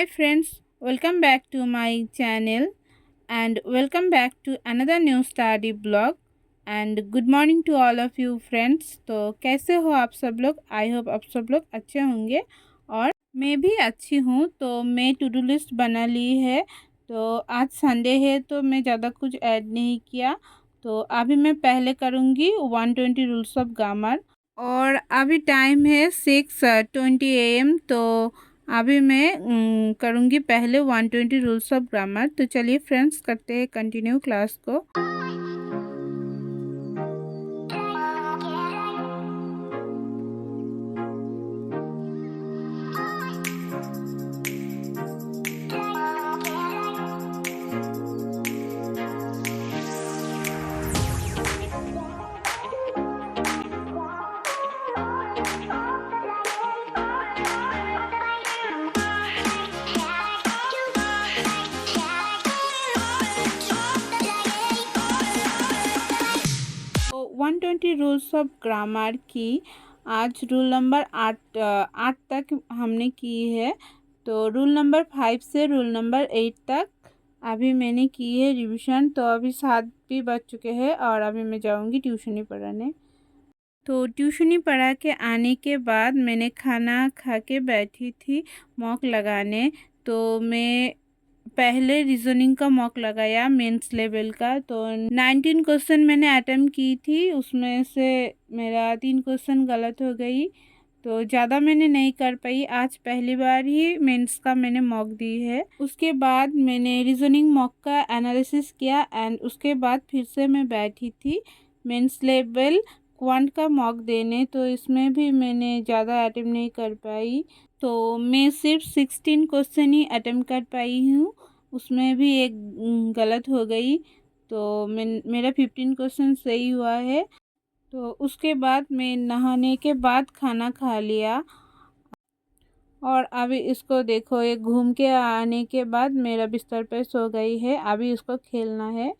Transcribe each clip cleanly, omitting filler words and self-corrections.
Hi friends, welcome back to my channel and welcome back to another new study blog and good morning to all of you friends। तो कैसे हो आप सब लोग? I hope आप सब लोग अच्छे होंगे और मैं भी अच्छी हूँ। तो मैं टू डू लिस्ट बना ली है। तो आज संडे है तो मैं ज़्यादा कुछ ऐड नहीं किया। तो अभी मैं पहले करूँगी 120 रूल्स ऑफ ग्रामर और अभी टाइम है 6:20 AM। तो अभी मैं करूँगी पहले 120 रूल्स ऑफ ग्रामर। तो चलिए फ्रेंड्स करते हैं कंटिन्यू क्लास को। तो 120 रूल्स ऑफ ग्रामर की आज रूल नंबर 8 तक हमने की है। तो रूल नंबर 5 से रूल नंबर 8 तक अभी मैंने की है रिवीजन। तो अभी 7 भी बज चुके हैं और अभी मैं जाऊंगी ट्यूशनी पढ़ाने। तो ट्यूशनी पढ़ा के आने के बाद मैंने खाना खा के बैठी थी मॉक लगाने। तो मैं पहले रीजनिंग का मॉक लगाया मेंस लेवल का। तो 19 क्वेश्चन मैंने अटेम्प्ट की थी, उसमें से मेरा 3 क्वेश्चन गलत हो गई। तो ज़्यादा मैंने नहीं कर पाई। आज पहली बार ही मेंस का मैंने मॉक दी है। उसके बाद मैंने रीजनिंग मॉक का एनालिसिस किया एंड उसके बाद फिर से मैं बैठी थी मेंस लेवल क्वांट का मॉक देने। तो इसमें भी मैंने ज़्यादा अटेम्प्ट नहीं कर पाई। तो मैं सिर्फ 16 क्वेश्चन ही अटेम्प्ट कर पाई हूँ, उसमें भी एक गलत हो गई। तो मेरा 15 क्वेश्चन सही हुआ है। तो उसके बाद मैं नहाने के बाद खाना खा लिया और अभी इसको देखो, ये घूम के आने के बाद मेरा बिस्तर पे सो गई है। अभी इसको खेलना है।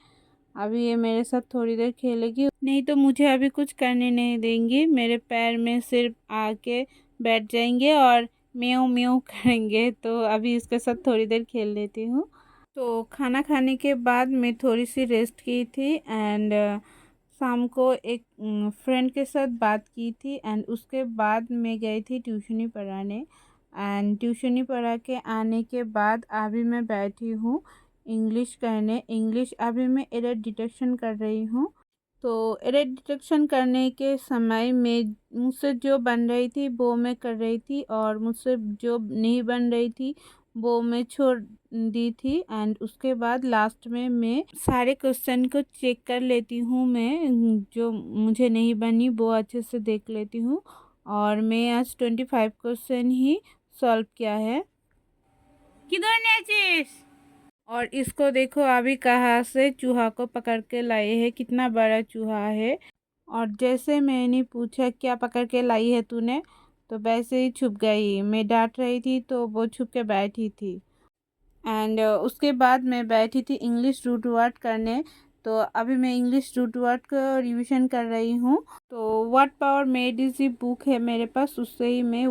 अभी ये मेरे साथ थोड़ी देर खेलेगी, नहीं तो मुझे अभी कुछ करने नहीं देंगी। मेरे पैर में सिर्फ आके बैठ जाएंगे और म्याऊं म्याऊं करेंगे। तो अभी इसके साथ थोड़ी देर खेल लेती हूँ। तो खाना खाने के बाद मैं थोड़ी सी रेस्ट की थी एंड शाम को एक फ्रेंड के साथ बात की थी एंड उसके बाद मैं गई थी ट्यूशनी पढ़ाने एंड ट्यूशनी पढ़ा के आने के बाद अभी मैं बैठी हूँ इंग्लिश करने। इंग्लिश अभी मैं एरर डिटेक्शन कर रही हूँ। तो एरर डिटेक्शन करने के समय में मुझसे जो बन रही थी वो मैं कर रही थी और मुझसे जो नहीं बन रही थी वो मैं छोड़ दी थी एंड उसके बाद लास्ट में मैं सारे क्वेश्चन को चेक कर लेती हूँ। मैं जो मुझे नहीं बनी वो अच्छे से देख लेती हूँ और मैं आज 25 क्वेश्चन ही सॉल्व किया है। किधर नेचिस? और इसको देखो अभी कहाँ से चूहा को पकड़ के लाए हैं, कितना बड़ा चूहा है। और जैसे मैंने पूछा क्या पकड़ के लाई है तूने, तो वैसे ही छुप गई। मैं डांट रही थी तो वो छुप के बैठी थी एंड उसके बाद मैं बैठी थी इंग्लिश रूट वर्ड करने। तो अभी मैं इंग्लिश रूट वर्ड को रिवीजन कर रही हूँ। तो word power made easy book है मेरे पास, उससे ही मैं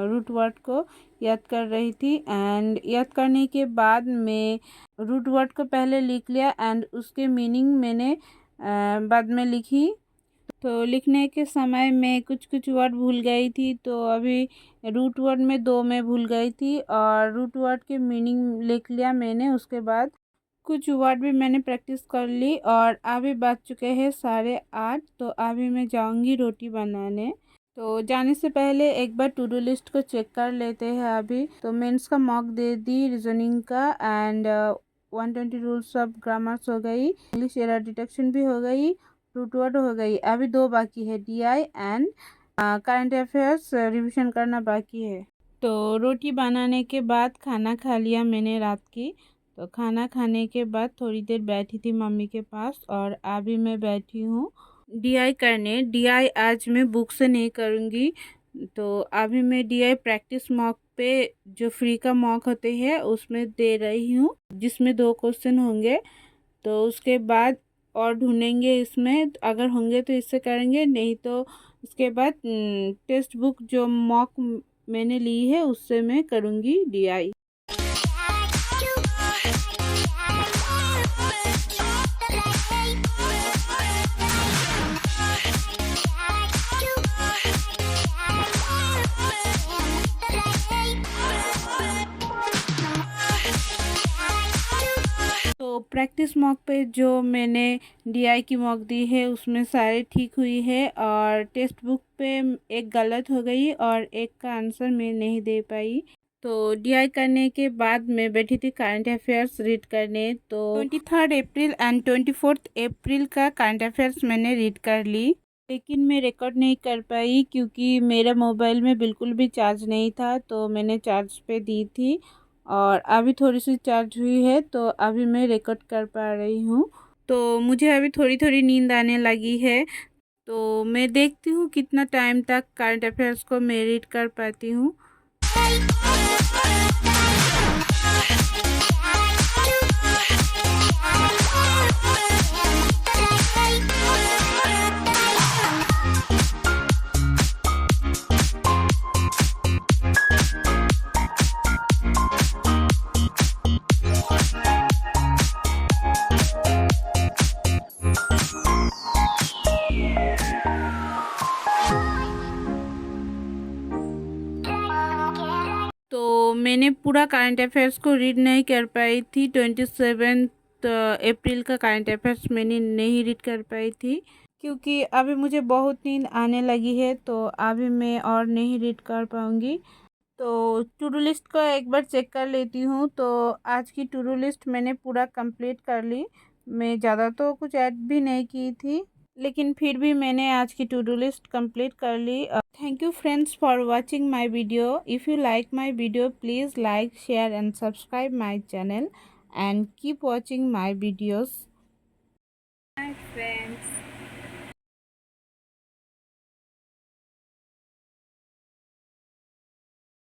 रूट वर्ड को याद कर रही थी एंड याद करने के बाद मैं रूट वर्ड को पहले लिख लिया एंड उसके मीनिंग मैंने बाद में लिखी। तो लिखने के समय मैं कुछ कुछ वर्ड भूल गई थी। तो अभी रूट वर्ड में 2 मैं भूल गई थी और रूट वर्ड के मीनिंग लिख लिया मैंने। उसके बाद कुछ वर्ड भी मैंने प्रैक्टिस कर ली और अभी बज चुके हैं 8:30। तो अभी मैं जाऊंगी रोटी बनाने। तो जाने से पहले एक बार टू डू लिस्ट को चेक कर लेते हैं। अभी तो मेंस का मॉक दे दी, रीजनिंग का एंड 120 रूल्स ऑफ ग्रामर्स हो गई, इंग्लिश एरर डिटेक्शन भी हो गई, रूट वर्ड हो गई। अभी 2 बाकी है, DI and current affairs revision करना बाकी है। तो रोटी बनाने के बाद खाना खा लिया मैंने रात की। तो खाना खाने के बाद थोड़ी देर बैठी थी मम्मी के पास और अभी मैं बैठी हूँ DI करने। DI आज मैं बुक से नहीं करूँगी। तो अभी मैं DI प्रैक्टिस मॉक पे जो फ्री का मॉक होते हैं उसमें दे रही हूँ, जिसमें 2 क्वेश्चन होंगे। तो उसके बाद और ढूंढेंगे इसमें, अगर होंगे तो इससे करेंगे, नहीं तो उसके बाद टेक्स्ट बुक जो मॉक मैंने ली है उससे मैं करूँगी DI। तो प्रैक्टिस मॉक पे जो मैंने डीआई की मॉक दी है उसमें सारे ठीक हुई है, और टेक्स्ट बुक पे एक गलत हो गई और एक का आंसर मैं नहीं दे पाई। तो डीआई करने के बाद मैं बैठी थी करंट अफेयर्स रीड करने। तो 23 अप्रैल एंड 24 अप्रैल का करंट अफेयर्स मैंने रीड कर ली, लेकिन मैं रिकॉर्ड नहीं कर पाई क्योंकि मेरा मोबाइल में बिल्कुल भी चार्ज नहीं था। तो मैंने चार्ज पे दी थी और अभी थोड़ी सी चार्ज हुई है, तो अभी मैं रिकॉर्ड कर पा रही हूँ। तो मुझे अभी थोड़ी थोड़ी नींद आने लगी है, तो मैं देखती हूँ कितना टाइम तक करंट अफेयर्स को मैं रीड कर पाती हूँ। तो मैंने पूरा करंट अफेयर्स को रीड नहीं कर पाई थी। 27 अप्रैल का करंट अफेयर्स मैंने नहीं रीड कर पाई थी क्योंकि अभी मुझे बहुत नींद आने लगी है, तो अभी मैं और नहीं रीड कर पाऊँगी। तो टू डू लिस्ट को एक बार चेक कर लेती हूँ। तो आज की टू डू लिस्ट मैंने पूरा कंप्लीट कर ली। मैं ज़्यादा तो कुछ ऐड भी नहीं की थी, लेकिन फिर भी मैंने आज की टू डू लिस्ट कंप्लीट कर ली। Thank you friends for watching my video. If you like my video please like share and subscribe my channel and keep watching my videos. Hi friends.